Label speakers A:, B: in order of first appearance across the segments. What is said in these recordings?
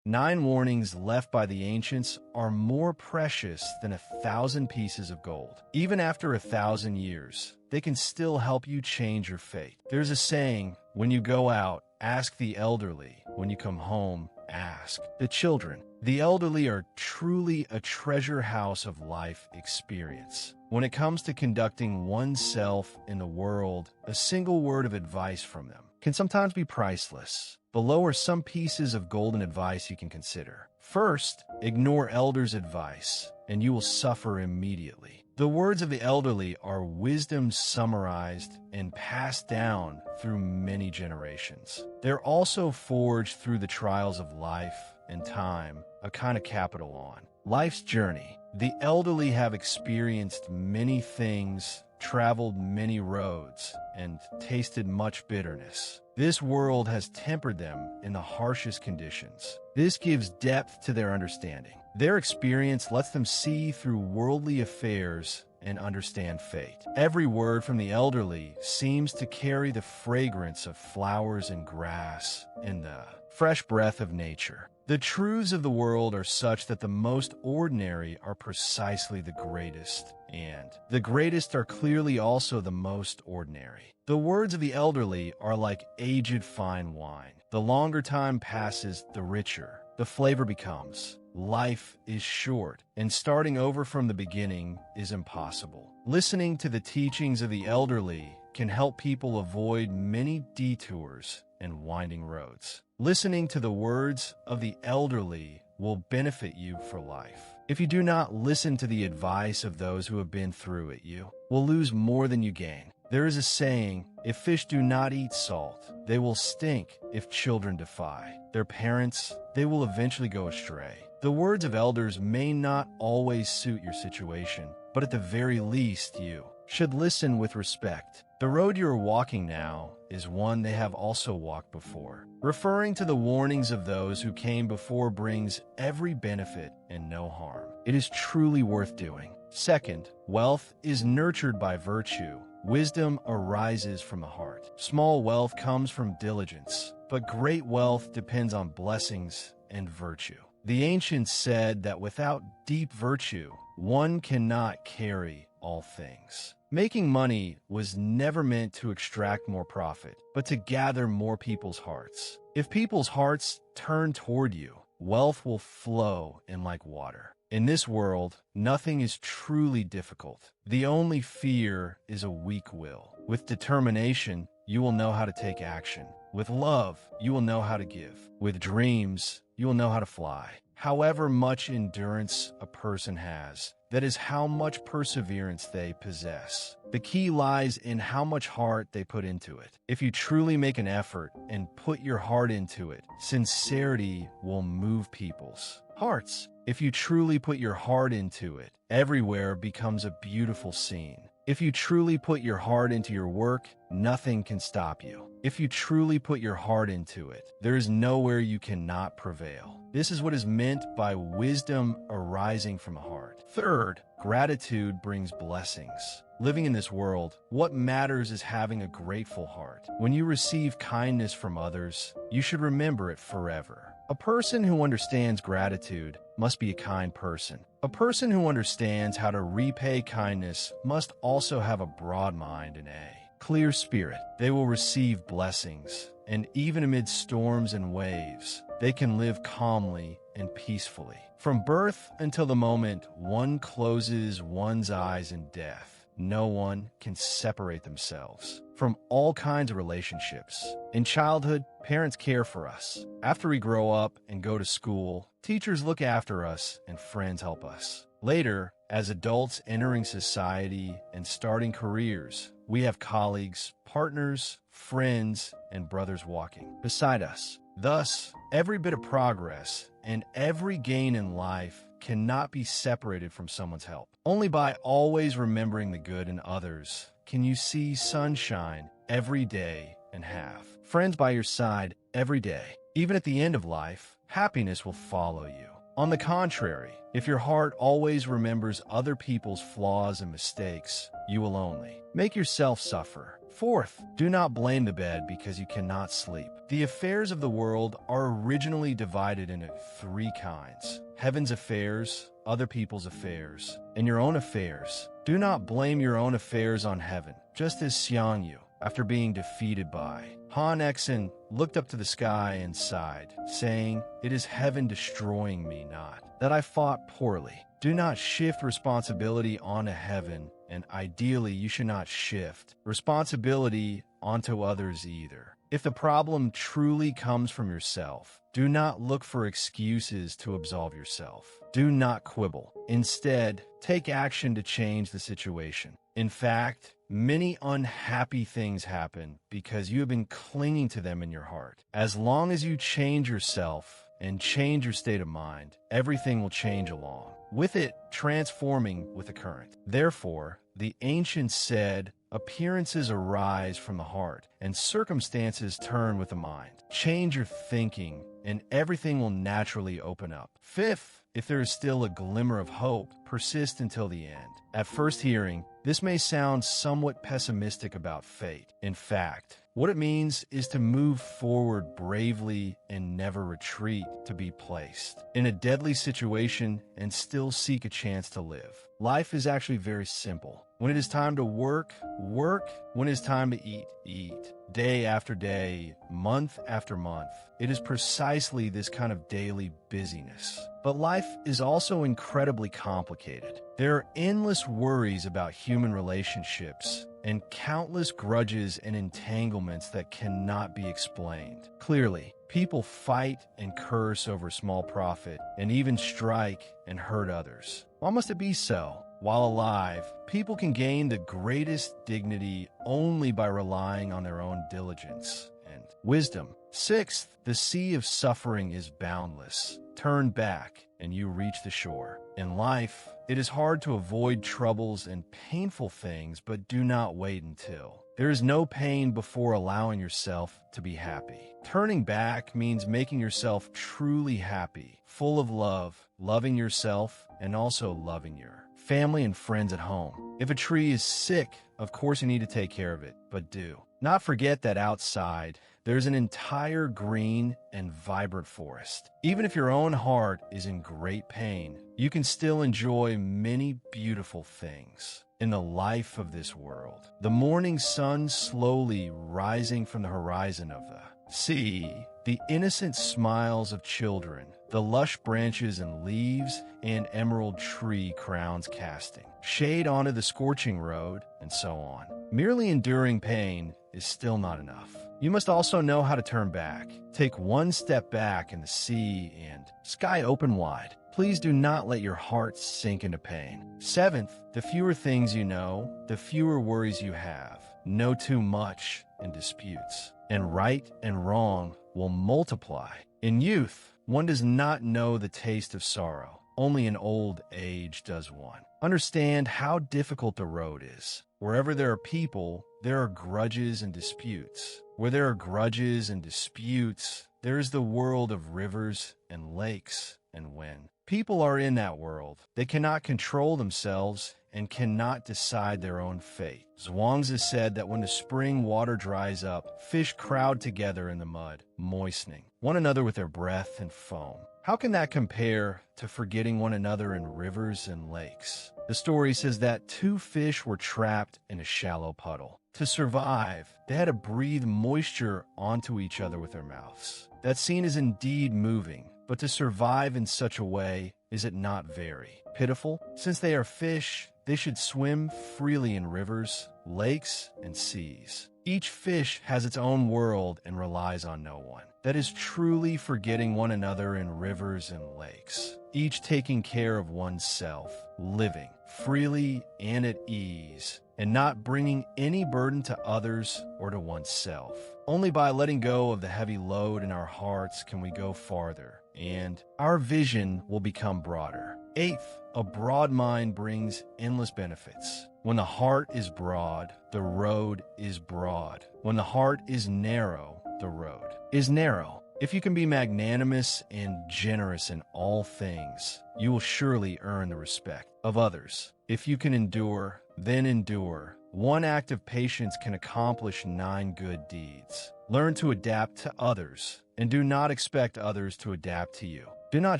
A: 9 warnings left by the ancients are more precious than 1,000 pieces of gold. Even after 1,000 years, they can still help you change your fate. There's a saying, when you go out, ask the elderly. When you come home, ask the children. The elderly are truly a treasure house of life experience. When it comes to conducting oneself in the world, a single word of advice from them can sometimes be priceless. Below are some pieces of golden advice you can consider. First, ignore elders' advice, and you will suffer immediately. The words of the elderly are wisdom summarized and passed down through many generations. They're also forged through the trials of life and time, a kind of capital on life's journey. The elderly have experienced many things, traveled many roads, and tasted much bitterness. This world has tempered them in the harshest conditions. This gives depth to their understanding. Their experience lets them see through worldly affairs and understand fate. Every word from the elderly seems to carry the fragrance of flowers and grass and the fresh breath of nature. The truths of the world are such that the most ordinary are precisely the greatest, and the greatest are clearly also the most ordinary. The words of the elderly are like aged fine wine. The longer time passes, the richer the flavor becomes. Life is short, and starting over from the beginning is impossible. Listening to the teachings of the elderly can help people avoid many detours and winding roads. Listening to the words of the elderly will benefit you for life. If you do not listen to the advice of those who have been through it, you will lose more than you gain. There is a saying, if fish do not eat salt, they will stink. If children defy their parents, they will eventually go astray. The words of elders may not always suit your situation, but at the very least you should listen with respect. The road you are walking now is one they have also walked before. Referring to the warnings of those who came before brings every benefit and no harm. It is truly worth doing. Second, wealth is nurtured by virtue. Wisdom arises from the heart. Small wealth comes from diligence, but great wealth depends on blessings and virtue. The ancients said that without deep virtue, one cannot carry all things. Making money was never meant to extract more profit, but to gather more people's hearts. If people's hearts turn toward you, wealth will flow in like water. In this world, nothing is truly difficult. The only fear is a weak will. With determination, you will know how to take action. With love, you will know how to give. With dreams, you will know how to fly. However much endurance a person has, that is how much perseverance they possess. The key lies in how much heart they put into it. If you truly make an effort and put your heart into it, sincerity will move people's hearts. If you truly put your heart into it, everywhere becomes a beautiful scene. If you truly put your heart into your work, nothing can stop you. If you truly put your heart into it, there is nowhere you cannot prevail. This is what is meant by wisdom arising from the heart. Third, gratitude brings blessings. Living in this world, what matters is having a grateful heart. When you receive kindness from others, you should remember it forever. A person who understands gratitude must be a kind person. A person who understands how to repay kindness must also have a broad mind and a clear spirit. They will receive blessings, and even amid storms and waves, they can live calmly and peacefully. From birth until the moment one closes one's eyes in death, no one can separate themselves from all kinds of relationships. In childhood, parents care for us. After we grow up and go to school, teachers look after us and friends help us. Later, as adults entering society and starting careers, we have colleagues, partners, friends, and brothers walking beside us. Thus, every bit of progress and every gain in life cannot be separated from someone's help. Only by always remembering the good in others can you see sunshine every day and have friends by your side every day. Even at the end of life, happiness will follow you. On the contrary, if your heart always remembers other people's flaws and mistakes, you will only make yourself suffer. Fourth, do not blame the bed because you cannot sleep. The affairs of the world are originally divided into three kinds: heaven's affairs, other people's affairs, and your own affairs. Do not blame your own affairs on heaven, just as Xiangyu, after being defeated by Han Exen, looked up to the sky and sighed, saying, "It is heaven destroying me, not that I fought poorly." Do not shift responsibility onto heaven, and ideally you should not shift responsibility onto others either. If the problem truly comes from yourself, do not look for excuses to absolve yourself. Do not quibble. Instead, take action to change the situation. In fact, many unhappy things happen because you have been clinging to them in your heart. As long as you change yourself and change your state of mind, everything will change along with it, transforming with the current. Therefore, the ancients said, appearances arise from the heart, and circumstances turn with the mind. Change your thinking, and everything will naturally open up. Fifth, if there is still a glimmer of hope, persist until the end. At first hearing, this may sound somewhat pessimistic about fate. In fact, what it means is to move forward bravely and never retreat, to be placed in a deadly situation and still seek a chance to live. Life is actually very simple. When it is time to work, work. When it is time to eat, eat. Day after day, month after month. It is precisely this kind of daily busyness. But life is also incredibly complicated. There are endless worries about human relationships and countless grudges and entanglements that cannot be explained. Clearly, people fight and curse over small profit and even strike and hurt others. Why must it be so? While alive, people can gain the greatest dignity only by relying on their own diligence and wisdom. Sixth, the sea of suffering is boundless. Turn back and you reach the shore. In life, it is hard to avoid troubles and painful things, but do not wait until. There is no pain before allowing yourself to be happy. Turning back means making yourself truly happy, full of love, loving yourself, and also loving your family and friends at home. If a tree is sick, of course you need to take care of it, but do not forget that outside, there's an entire green and vibrant forest. Even if your own heart is in great pain, you can still enjoy many beautiful things in the life of this world. The morning sun slowly rising from the horizon of the sea, the innocent smiles of children, the lush branches and leaves and emerald tree crowns casting shade onto the scorching road, and so on. Merely enduring pain is still not enough. You must also know how to turn back. Take one step back in the sea and sky open wide. Please do not let your heart sink into pain. Seventh, the fewer things you know, the fewer worries you have. Know too much in disputes, and right and wrong will multiply. In youth, one does not know the taste of sorrow. Only in old age does one. Understand how difficult the road is. Wherever there are people, there are grudges and disputes. Where there are grudges and disputes, there is the world of rivers and lakes. And when people are in that world, they cannot control themselves and cannot decide their own fate. Zhuangzi said that when the spring water dries up, fish crowd together in the mud, moistening one another with their breath and foam. How can that compare to forgetting one another in rivers and lakes? The story says that two fish were trapped in a shallow puddle. To survive, they had to breathe moisture onto each other with their mouths. That scene is indeed moving, but to survive in such a way, is it not very pitiful? Since they are fish, they should swim freely in rivers, lakes, and seas. Each fish has its own world and relies on no one. That is truly forgetting one another in rivers and lakes. Each taking care of oneself, living freely and at ease, and not bringing any burden to others or to oneself. Only by letting go of the heavy load in our hearts can we go farther, and our vision will become broader. Eighth, a broad mind brings endless benefits. When the heart is broad, the road is broad. When the heart is narrow, the road is narrow. If you can be magnanimous and generous in all things, you will surely earn the respect of others. If you can endure, then endure One act of patience can accomplish 9 good deeds. Learn to adapt to others, and do not expect others to adapt to you. Do not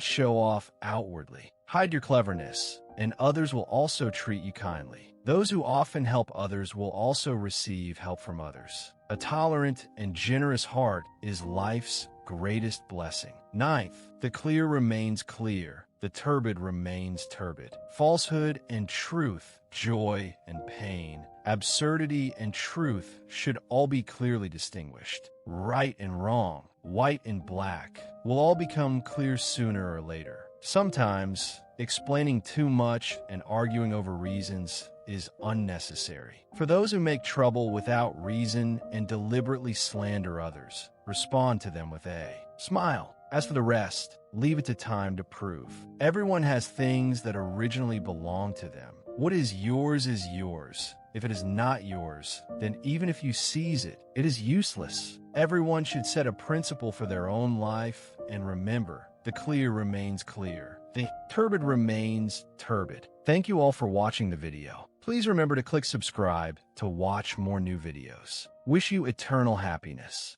A: show off outwardly. Hide your cleverness, and others will also treat you kindly. Those who often help others will also receive help from others. A tolerant and generous heart is life's greatest blessing. Ninth, the clear remains clear. The turbid remains turbid. Falsehood and truth, joy and pain, absurdity and truth should all be clearly distinguished. Right and wrong, white and black, will all become clear sooner or later. Sometimes, explaining too much and arguing over reasons is unnecessary. For those who make trouble without reason and deliberately slander others, respond to them with a smile. As for the rest, leave it to time to prove. Everyone has things that originally belong to them. What is yours is yours. If it is not yours, then even if you seize it, it is useless. Everyone should set a principle for their own life, and remember, the clear remains clear. The turbid remains turbid. Thank you all for watching the video. Please remember to click subscribe to watch more new videos. Wish you eternal happiness.